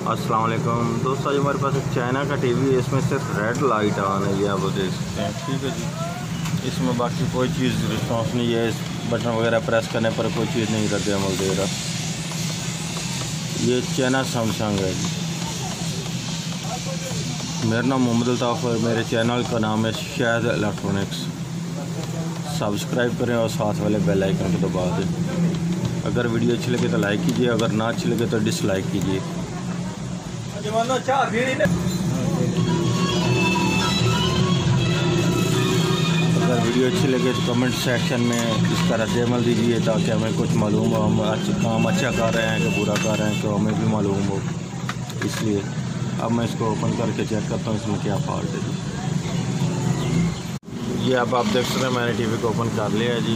अस्सलाम वालेकुम दोस्तों, आज हमारे पास एक चाइना का टीवी है। इसमें सिर्फ रेड लाइट ऑन है, ये आप देख सकते हैं। ठीक है जी, इसमें बाकी कोई चीज़ रिस्पॉन्स नहीं है। इस बटन वगैरह प्रेस करने पर कोई चीज़ नहीं रद्द अमल दे रहा। ये चाइना सैमसंग है जी। मेरा नाम मोहम्मद अल्ताफ़ है, मेरे चैनल का नाम है शाहिद इलेक्ट्रॉनिक्स। सब्सक्राइब करें और साथ वाले बेल आइकन को दबा दें। अगर वीडियो अच्छी लगे तो लाइक कीजिए, अगर ना अच्छी लगे तो डिसलाइक कीजिए। अगर वीडियो अच्छी लगे तो कमेंट सेक्शन में इसका रद्द-ए-अमल दीजिए, ताकि हमें कुछ मालूम हो हम काम अच्छा कर रहे हैं कि बुरा कर रहे हैं, तो हमें भी मालूम हो। इसलिए अब मैं इसको ओपन करके चेक करता हूँ इसमें क्या फॉल्ट है जी। ये अब आप देख सकते हैं, मैंने टीवी को ओपन कर लिया है जी।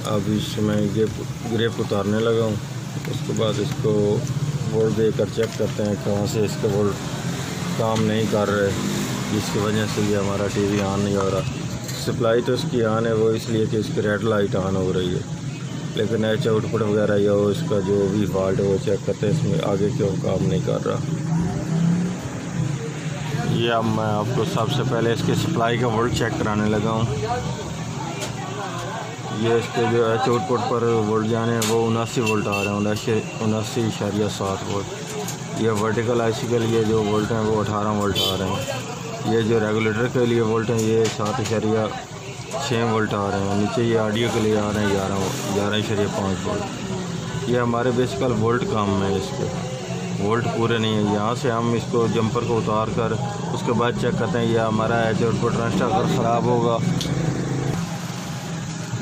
अब इसमें ये ग्रेप उतारने लगा हूँ। उसके बाद इसको वोल्ट देकर चेक करते हैं कहाँ से इसके वोल्ट काम नहीं कर रहे, जिसकी वजह से ये हमारा टीवी ऑन नहीं हो रहा। सप्लाई तो इसकी ऑन है, वो इसलिए कि इसकी रेड लाइट ऑन हो रही है, लेकिन एच आउटपुट वगैरह या इसका जो भी फॉल्ट है वो चेक करते हैं इसमें आगे क्यों काम नहीं कर रहा। ये अब मैं आपको सबसे पहले इसके सप्लाई का वोल्ट चेक कराने लगा हूँ। ये इसके जो एच आउटपुट पर वोल्ट जाने वो 79 वोल्ट आ रहे हैं, 79.7 वोल्ट। ये वर्टिकल आईसी के लिए जो वोल्ट हैं वो 18 वोल्ट आ रहे हैं। ये जो रेगुलेटर के लिए वोल्ट हैं ये 7.6 वोल्ट आ रहे हैं। नीचे ये ऑडियो के लिए आ रहे हैं 11.5 वोल्ट। ये हमारे बेसिकल वोल्ट काम में इसके वोल्ट पूरे नहीं है। यहाँ से हम इसको जंपर को उतार कर उसके बाद चेक करते हैं। यह हमारा एच आउटपुट ट्रांजिस्टर अगर ख़राब होगा,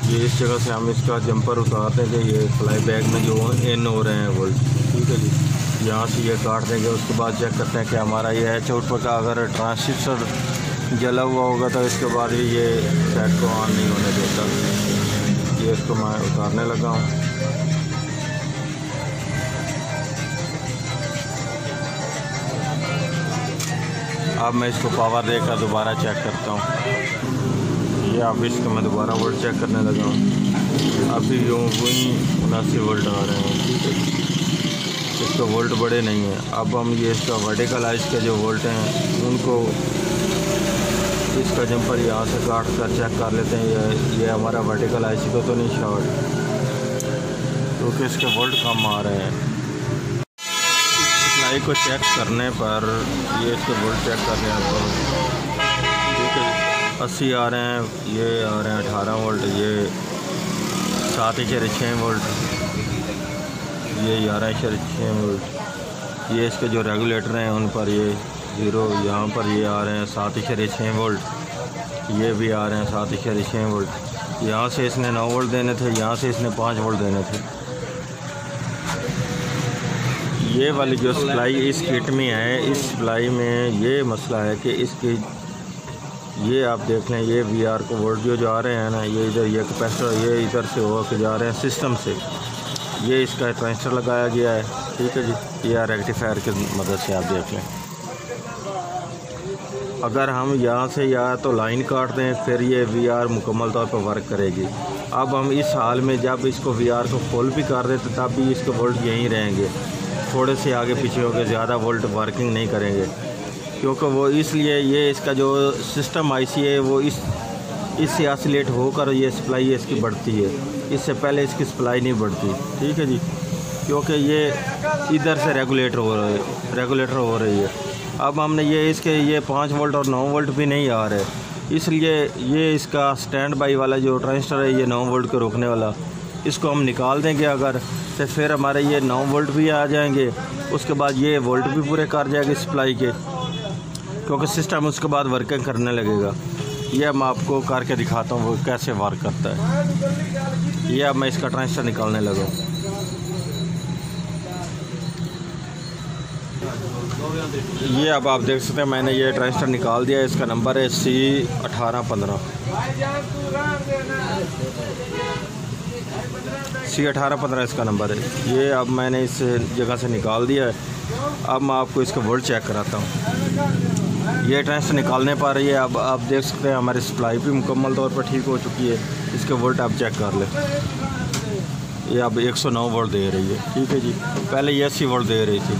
ये इस जगह से हम इसका जंपर उतारते हैं कि ये फ्लाई बैग में जो इन हो रहे हैं वोल्ट। ठीक है जी, यहाँ से ये काट देंगे। उसके बाद चेक करते हैं कि हमारा ये एच आउटपुट का अगर ट्रांजिस्टर जला हुआ होगा तो इसके बाद भी ये सेट को ऑन नहीं होने देता। ये इसको मैं उतारने लगा हूँ। अब मैं इसको पावर देकर दोबारा चेक करता हूँ। ये अब इसको मैं दोबारा वोल्ट चेक करने लगा हूँ। अभी यूँ वही 79 वोल्ट आ रहे हैं। ठीक है, इसका वोल्ट बड़े नहीं है। अब हम ये इसका वर्टिकल आइस के जो वोल्ट हैं उनको इसका जंपर यहाँ से काट कर चेक कर लेते हैं। ये हमारा वर्टिकल आइस को तो नहीं शॉर्ट, क्योंकि इसके वोल्ट कम आ रहे हैं। सप्लाई को चेक करने पर ये इसके वोल्ट चेक करने पर ठीक है 80 आ रहे हैं, ये आ रहे हैं 18 वोल्ट, ये 7.6 वोल्ट, ये 11.6 वोल्ट। ये इसके जो रेगुलेटर हैं उन पर ये 0, यहाँ पर ये आ रहे हैं 7.6 वोल्ट, ये भी आ रहे हैं 7.6 वोल्ट। यहाँ से इसने 9 वोल्ट देने थे, यहाँ से इसने 5 वोल्ट देने थे। ये वाली जो सप्लाई इस किट में है, इस सप्लाई में ये मसला है कि इसकी ये आप देख लें, ये VR को वोल्ट जो आ रहे हैं ना, ये इधर ये कैपेसिटर ये इधर से हो के जा रहे हैं सिस्टम से। ये इसका ट्रांजिस्टर लगाया गया है। ठीक है जी, या रेक्टिफायर की मदद से आप देख लें। अगर हम यहाँ से या तो लाइन काट दें फिर ये VR मुकम्मल तौर पर वर्क करेगी। अब हम इस हाल में जब इसको VR को फुल भी कर देते तब भी इसके वोल्ट यहीं रहेंगे, थोड़े से आगे पीछे होकर ज़्यादा वोल्ट वर्किंग नहीं करेंगे, क्योंकि वो इसलिए ये इसका जो सिस्टम आईसी है वो इससे ऑसिलेट होकर ये सप्लाई इसकी बढ़ती है। इससे पहले इसकी सप्लाई नहीं बढ़ती। ठीक है जी, क्योंकि ये इधर से रेगुलेटर हो रही है। अब हमने ये इसके ये 5 वोल्ट और 9 वोल्ट भी नहीं आ रहे, इसलिए ये इसका स्टैंड बाई वाला जो ट्रांजिस्टर है ये 9 वोल्ट को रोकने वाला, इसको हम निकाल देंगे अगर, तो फिर हमारे ये 9 वोल्ट भी आ जाएंगे। उसके बाद ये वोल्ट भी पूरे कर जाएंगे सप्लाई के, क्योंकि सिस्टम उसके बाद वर्किंग करने लगेगा। यह मैं आपको करके दिखाता हूँ वो कैसे वर्क करता है। यह अब मैं इसका ट्रांजिस्टर निकालने लगा। ये अब आप देख सकते हैं मैंने ये ट्रांजिस्टर निकाल दिया। इसका नंबर है C1815। C1815 इसका नंबर है। ये अब मैंने इस जगह से निकाल दिया है। अब मैं आपको इसका वोल्ट चेक कराता हूँ। ये ट्रांजिस्टर निकालने पर ये अब आप देख सकते हैं हमारी सप्लाई भी मुकम्मल तौर पर ठीक हो चुकी है। इसके वोल्ट आप चेक कर लें। ये अब 109 वोल्ट दे रही है, ठीक है जी। पहले ये 80 वोल्ट दे रही थी।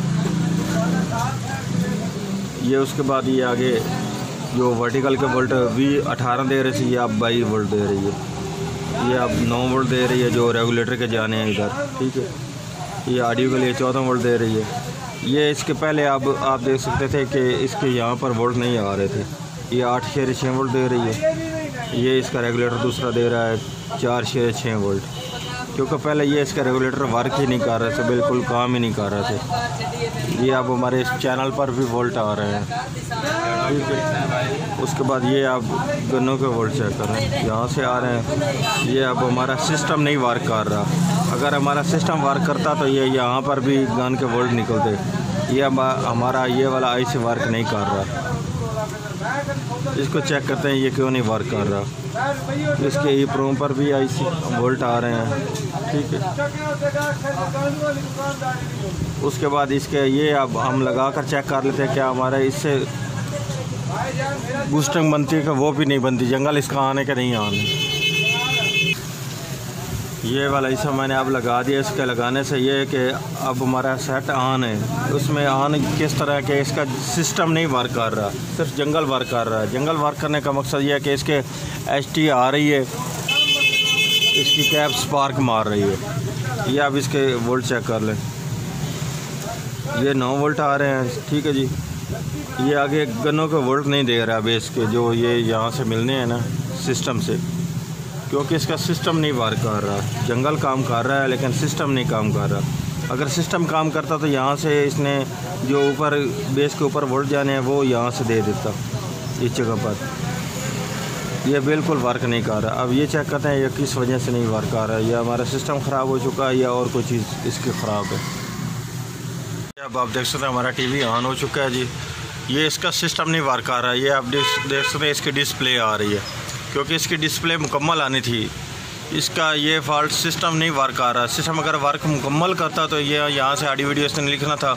ये उसके बाद ये आगे जो वर्टिकल के वोल्ट V18 दे रही थी, ये अब 22 वोल्ट दे रही है। ये अब 9 वोल्ट दे रही है जो रेगुलेटर के जाने हैं इधर, ठीक है। ये ऑडियो के लिए 14 वोल्ट दे रही है। ये इसके पहले अब आप देख सकते थे कि इसके यहाँ पर वोल्ट नहीं आ रहे थे। ये 8/6 वोल्ट दे रही है। ये इसका रेगुलेटर दूसरा दे रहा है 4/6 वोल्ट, क्योंकि पहले ये इसका रेगुलेटर वर्क ही नहीं कर रहे थे, बिल्कुल काम ही नहीं कर रहे थे। ये अब हमारे इस चैनल पर भी वोल्ट आ रहे हैं, ठीक है। उसके बाद ये आप गनों के वोल्ट चेक कर रहे हैं, यहाँ से आ रहे हैं। ये अब हमारा सिस्टम नहीं वर्क कर रहा। अगर हमारा सिस्टम वर्क करता तो ये यहाँ पर भी गन के वोल्ट निकलते। ये हमारा ये वाला आई से वर्क नहीं कर रहा। इसको चेक करते हैं ये क्यों नहीं वर्क कर रहा। इसके ई प्रोम पर भी आई सी वोल्ट आ रहे हैं, ठीक है। उसके बाद इसके ये अब हम लगा कर चेक कर लेते हैं क्या हमारा इससे बूस्टिंग बनती है कि वो भी नहीं बनती, जंगल इसका आने के नहीं आने। ये वाला इसे मैंने अब लगा दिया। इसके लगाने से ये है कि अब हमारा सेट ऑन है। उसमें ऑन किस तरह के इसका सिस्टम नहीं वर्क कर रहा, सिर्फ जंगल वर्क कर रहा है। जंगल वर्क करने का मकसद ये है कि इसके HT आ रही है, इसकी कैप स्पार्क मार रही है। ये आप इसके वोल्ट चेक कर लें, ये 9 वोल्ट आ रहे हैं, ठीक है जी। ये आगे गनों के वोल्ट नहीं दे रहा बेस के, जो ये यहाँ से मिलने हैं ना सिस्टम से, क्योंकि इसका सिस्टम नहीं वर्क कर रहा। जंगल काम कर रहा है लेकिन सिस्टम नहीं काम कर रहा। अगर सिस्टम काम करता तो यहाँ से इसने जो ऊपर बेस के ऊपर वोल्ट जाने हैं वो यहाँ से दे देता इस जगह पर। ये बिल्कुल वर्क नहीं कर रहा। अब ये चेक करते हैं ये किस वजह से नहीं वर्क कर रहा है, या हमारा सिस्टम ख़राब हो चुका है या और कोई चीज़ इसकी ख़राब है। अब आप देख सकते हैं हमारा TV ऑन हो चुका है जी। ये इसका सिस्टम नहीं वर्क कर रहा है। ये आप देख सकते हैं इसकी डिस्प्ले आ रही है, क्योंकि इसकी डिस्प्ले मुकम्मल आनी थी। इसका ये फॉल्ट सिस्टम नहीं वर्क आ रहा। सिस्टम अगर वर्क मुकम्मल करता तो ये यहाँ से ऑडियो वीडियो इसने लिखना था।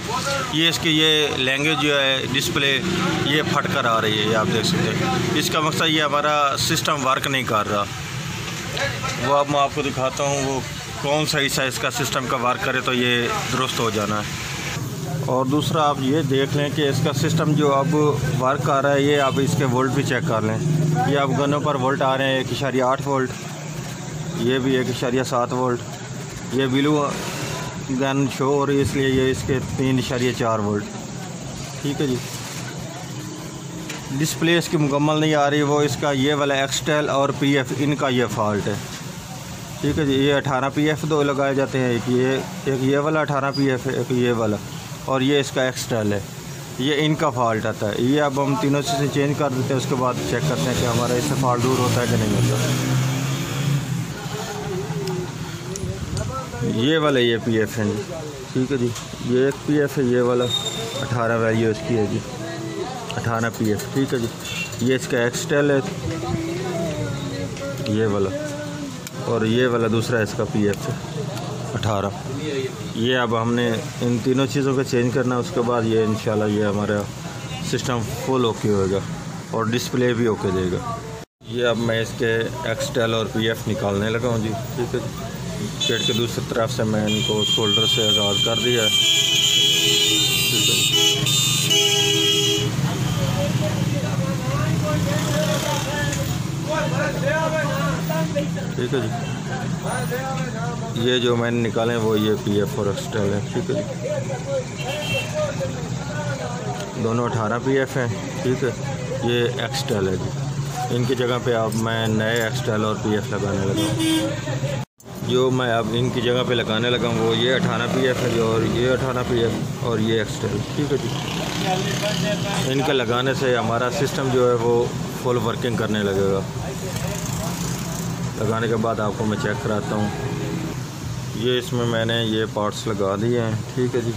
ये इसकी ये लैंग्वेज जो है डिस्प्ले ये फट कर आ रही है, ये आप देख सकते हैं। इसका मकसद ये हमारा सिस्टम वर्क नहीं कर रहा। वो अब मैं आपको दिखाता हूँ वो कौन सा हिस्सा इसका सिस्टम का वर्क करे तो ये दुरुस्त हो जाना है। और दूसरा आप ये देख लें कि इसका सिस्टम जो अब वर्क कर रहा है, ये आप इसके वोल्ट भी चेक कर लें। ये अब गनों पर वोल्ट आ रहे हैं 1.8 वोल्ट, ये भी 1.7 वोल्ट। ये ब्लू गन शो हो रही है इसलिए ये इसके 3.4 वोल्ट, ठीक है जी। डिस्प्ले इसकी मुकम्मल नहीं आ रही, वो इसका ये वाला एक्सटेल और PF इनका ये फॉल्ट है, ठीक है जी। ये 18 PF दो लगाए जाते हैं, एक ये वाला 18 PF है, एक ये वाला, और ये इसका एक्सटेल है। ये इनका फॉल्ट आता है। ये अब हम तीनों चीज़ें चेंज कर देते हैं, उसके बाद चेक करते हैं कि हमारा इससे फॉल्ट दूर होता है कि नहीं होता। ये वाला ये PF है जी, ठीक है जी। ये एक PF है, ये वाला 18 वैल्यू इसकी है जी, 18 PF, ठीक है जी। ये इसका एक्सटेल है ये वाला, और ये वाला दूसरा इसका PF है 18। ये अब हमने इन तीनों चीज़ों को चेंज करना है, उसके बाद ये इंशाल्लाह ये हमारा सिस्टम फुल ओके होएगा और डिस्प्ले भी ओके देगा। ये अब मैं इसके एक्सटेल और PF निकालने लगा हूँ जी, ठीक है जी। पेड़ के दूसरी तरफ से मैं इनको शोल्डर से आज़ाद कर दिया है, ठीक है जी। ये जो मैंने निकाले वो ये PF और एक्सटेल है, ठीक है जी। दोनों 18 PF हैं, ठीक है। ये एक्सटेल है जी। इनकी जगह पे अब मैं नए एक्सटेल और PF लगाने लगा हूँ। जो मैं अब इनकी जगह पे लगाने लगा हूँ वो ये 18 PF है और ये 18 PF और ये एक्सटेल, ठीक है जी। इनके लगाने से हमारा सिस्टम जो है वो फुल वर्किंग करने लगेगा। लगाने के बाद आपको मैं चेक कराता हूँ। ये इसमें मैंने ये पार्ट्स लगा दिए हैं, ठीक है जी।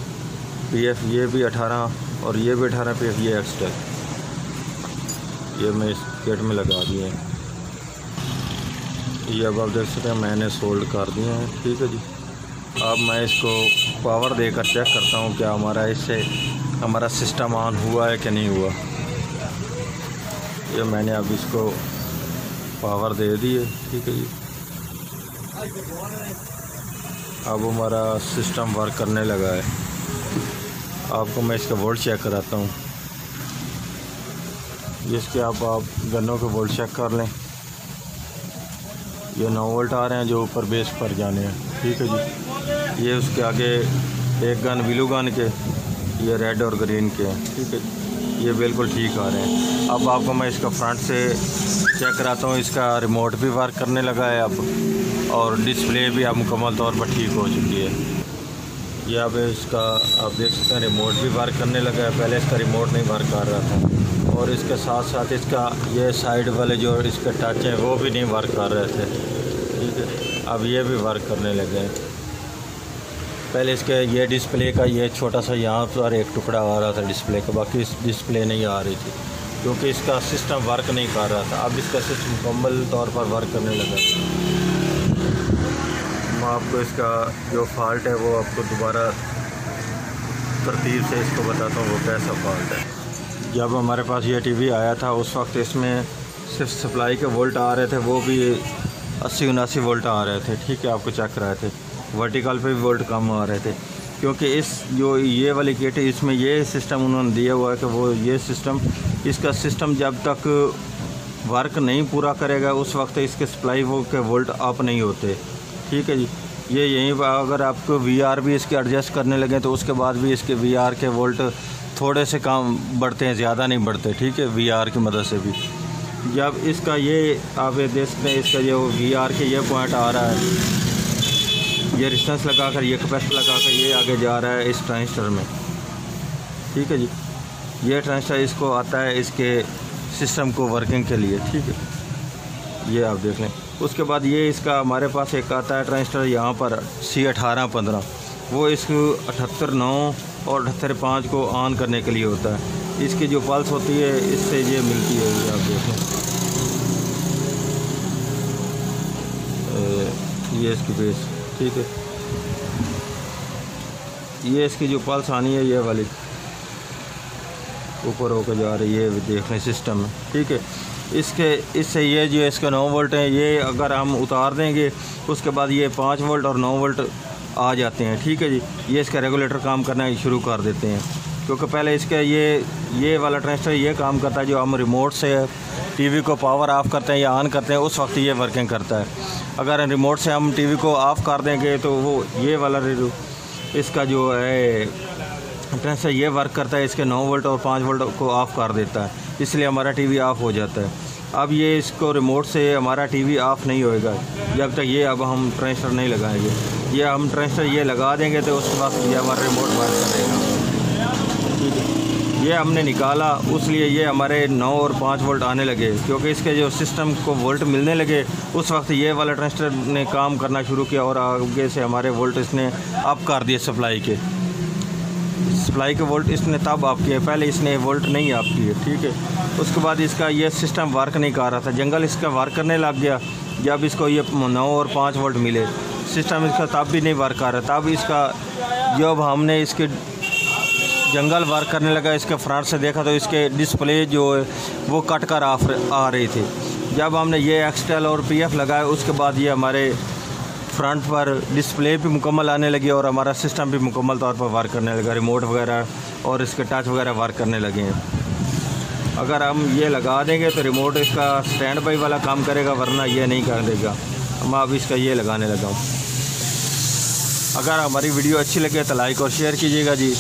PF ये भी 18 और ये भी 18 PF, ये एक्सटेल ये मैं इस किट में लगा दिए हैं। ये अब आप देख सकते हैं मैंने सोल्ड कर दिए हैं, ठीक है जी। अब मैं इसको पावर देकर चेक करता हूँ क्या हमारा इससे हमारा सिस्टम ऑन हुआ है कि नहीं हुआ। ये मैंने अब इसको पावर दे दी है, ठीक है जी। अब हमारा सिस्टम वर्क करने लगा है। आपको मैं इसका वोल्ट चेक कराता हूँ। जिसके आप गन्नों के वोल्ट चेक कर लें। ये 9 वोल्ट आ रहे हैं जो ऊपर बेस पर जाने हैं। ठीक है जी। ये उसके आगे एक गन ब्लू गन के, ये रेड और ग्रीन के हैं। ठीक है, ये बिल्कुल ठीक आ रहे हैं। अब आपको मैं इसका फ्रंट से चेक कराता हूँ। इसका रिमोट भी वर्क करने लगा है अब, और डिस्प्ले भी अब मुकम्मल तौर पर ठीक हो चुकी है। ये अब इसका आप देख सकते हैं रिमोट भी वर्क करने लगा है। पहले इसका रिमोट नहीं वर्क कर रहा था, और इसके साथ साथ इसका ये साइड वाले जो इसके टच हैं वो भी नहीं वर्क कर रहे थे। ठीक है, अब ये भी वर्क करने लगे हैं। पहले इसके ये डिस्प्ले का ये छोटा सा यहाँ पर एक टुकड़ा आ रहा था डिस्प्ले का, बाकी इस डिस्प्ले नहीं आ रही थी क्योंकि इसका सिस्टम वर्क नहीं कर रहा था। अब इसका सिस्टम मुकम्मल तौर पर वर्क करने लगा। मैं आपको इसका जो फॉल्ट है वो आपको दोबारा तरतीब से इसको बताता हूँ वो कैसा फॉल्ट है। जब हमारे पास ये टीवी आया था उस वक्त इसमें सिर्फ सप्लाई के वोल्ट आ रहे थे, वो भी 80-79 वोल्ट आ रहे थे। ठीक है, आपको चेक कराए थे। वर्टिकल पे भी वोल्ट कम आ रहे थे क्योंकि इस जो ये वाली किट है इसमें ये सिस्टम उन्होंने दिया हुआ है कि वो ये सिस्टम, इसका सिस्टम जब तक वर्क नहीं पूरा करेगा उस वक्त इसके सप्लाई वो के वोल्ट अप नहीं होते। ठीक है जी। ये यहीं पर अगर आपको VR भी इसके एडजस्ट करने लगे तो उसके बाद भी इसके VR के वोल्ट थोड़े से कम बढ़ते हैं, ज़्यादा नहीं बढ़ते। ठीक है, VR की मदद से भी। जब इसका ये आप ये देख सकते हैं, इसका जो VR के ये पॉइंट आ रहा है, ये रेजिस्टेंस लगाकर ये कैपेसिटर लगाकर ये आगे जा रहा है इस ट्रांजिस्टर में। ठीक है जी। ये ट्रांजिस्टर इसको आता है इसके सिस्टम को वर्किंग के लिए। ठीक है, ये आप देख लें। उसके बाद ये इसका हमारे पास एक आता है ट्रांजिस्टर यहाँ पर C1815, वो इसको 78.9 और 78.5 को ऑन करने के लिए होता है। इसकी जो पल्स होती है इससे ये मिलती है, ये आप देखें। ये इसकी बेस। ठीक है, ये इसकी जो पल्स आनी है ये वाली ऊपर होकर जा रही है, देख लें सिस्टम में। ठीक है, इससे ये जो इसके 9 वोल्ट हैं ये अगर हम उतार देंगे उसके बाद ये 5 वोल्ट और 9 वोल्ट आ जाते हैं। ठीक है जी। ये इसका रेगुलेटर काम करना शुरू कर देते हैं क्योंकि पहले इसका ये वाला ट्रांजिस्टर ये काम करता है जो हम रिमोट से टीवी को पावर ऑफ़ करते हैं या ऑन करते हैं उस वक्त ये वर्किंग करता है। अगर रिमोट से हम टीवी को ऑफ़ कर देंगे तो वो ये वाला इसका जो है ट्रांजिस्टर ये वर्क करता है, इसके 9 वोल्ट और 5 वोल्ट को ऑफ़ कर देता है, इसलिए हमारा टीवी ऑफ़ हो जाता है। अब ये इसको रिमोट से हमारा टीवी ऑफ़ नहीं होएगा जब तक ये अब हम ट्रांजिस्टर नहीं लगाएंगे। ये हम ट्रांजिस्टर ये लगा देंगे तो उसके बाद ये हमारा रिमोट वर्क करेगा। ठीक है, ये हमने निकाला उसलिए ये हमारे 9 और 5 वोल्ट आने लगे क्योंकि इसके जो सिस्टम को वोल्ट मिलने लगे उस वक्त ये वाला ट्रांजिस्टर ने काम करना शुरू किया और आगे से हमारे वोल्ट इसने अप कर दिए। सप्लाई के वोल्ट इसने तब आप किए, पहले इसने वोल्ट नहीं आप किए। ठीक है, उसके बाद इसका ये सिस्टम वर्क नहीं कर रहा था, जंगल इसका वर्क करने लग गया। जब इसको ये 9 और 5 वोल्ट मिले सिस्टम इसका तब भी नहीं वर्क कर रहा। तब इसका जब हमने इसके जंगल वर्क करने लगा इसके फ्रंट से देखा तो इसके डिस्प्ले जो है वो कट कर आ रही थी। जब हमने ये एक्सटेल और PF लगाया उसके बाद ये हमारे फ्रंट पर डिस्प्ले भी मुकम्मल आने लगी और हमारा सिस्टम भी मुकम्मल तौर पर वर्क करने लगा, रिमोट वगैरह और इसके टच वगैरह वर्क करने लगे हैं। अगर हम ये लगा देंगे तो रिमोट इसका स्टैंड बाई वाला काम करेगा, वरना ये नहीं करेगा। मैं अब इसका ये लगाने लगा हूँ। अगर हमारी वीडियो अच्छी लगे तो लाइक और शेयर कीजिएगा जी।